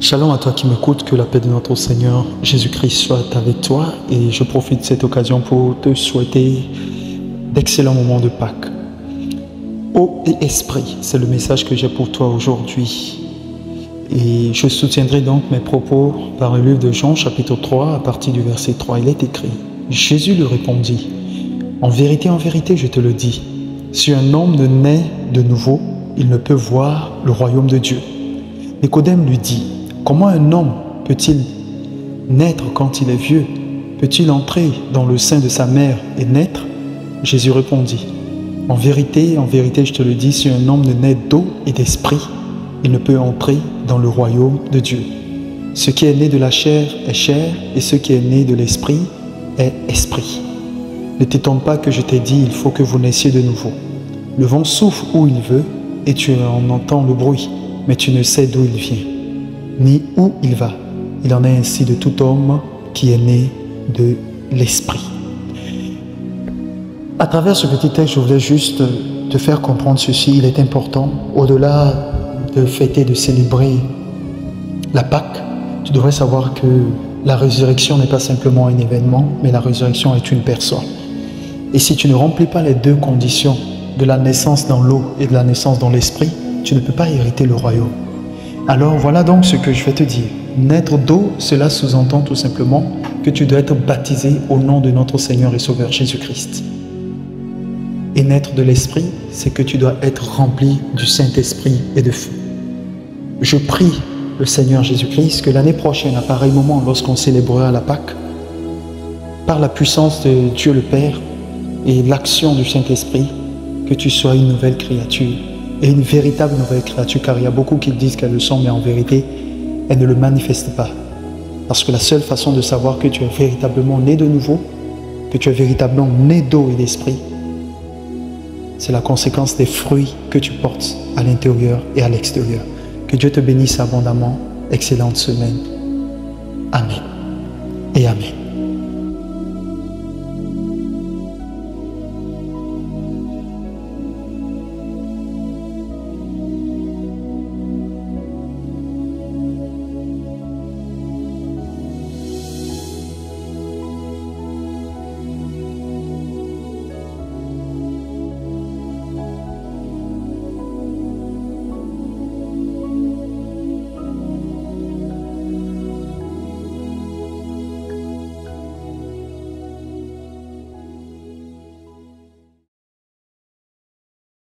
Shalom à toi qui m'écoutes, que la paix de notre Seigneur Jésus-Christ soit avec toi et je profite de cette occasion pour te souhaiter d'excellents moments de Pâques. Eau et esprit, c'est le message que j'ai pour toi aujourd'hui. Et je soutiendrai donc mes propos par le livre de Jean chapitre 3 à partir du verset 3. Il est écrit: Jésus lui répondit: en vérité, je te le dis, si un homme ne naît de nouveau, il ne peut voir le royaume de Dieu. Nicodème lui dit: comment un homme peut-il naître quand il est vieux? Peut-il entrer dans le sein de sa mère et naître? Jésus répondit: en vérité, je te le dis, si un homme ne naît d'eau et d'esprit, il ne peut entrer dans le royaume de Dieu. Ce qui est né de la chair est chair, et ce qui est né de l'esprit est esprit. Ne t'étonne pas que je t'ai dit, il faut que vous naissiez de nouveau. Le vent souffle où il veut, et tu en entends le bruit, mais tu ne sais d'où il vient, ni où il va. Il en est ainsi de tout homme qui est né de l'esprit. À travers ce petit texte, je voulais juste te faire comprendre ceci. Il est important, au-delà de fêter, de célébrer la Pâque, tu devrais savoir que la résurrection n'est pas simplement un événement, mais la résurrection est une personne. Et si tu ne remplis pas les deux conditions de la naissance dans l'eau et de la naissance dans l'esprit, tu ne peux pas hériter le royaume. Alors voilà donc ce que je vais te dire. Naître d'eau, cela sous-entend tout simplement que tu dois être baptisé au nom de notre Seigneur et Sauveur Jésus-Christ. Et naître de l'esprit, c'est que tu dois être rempli du Saint-Esprit et de feu. Je prie le Seigneur Jésus-Christ que l'année prochaine, à pareil moment, lorsqu'on célébrera la Pâque, par la puissance de Dieu le Père et l'action du Saint-Esprit, que tu sois une nouvelle créature, et une véritable nouvelle créature, car il y a beaucoup qui disent qu'elles le sont, mais en vérité, elles ne le manifestent pas. Parce que la seule façon de savoir que tu es véritablement né de nouveau, que tu es véritablement né d'eau et d'esprit, c'est la conséquence des fruits que tu portes à l'intérieur et à l'extérieur. Que Dieu te bénisse abondamment. Excellente semaine. Amen et Amen.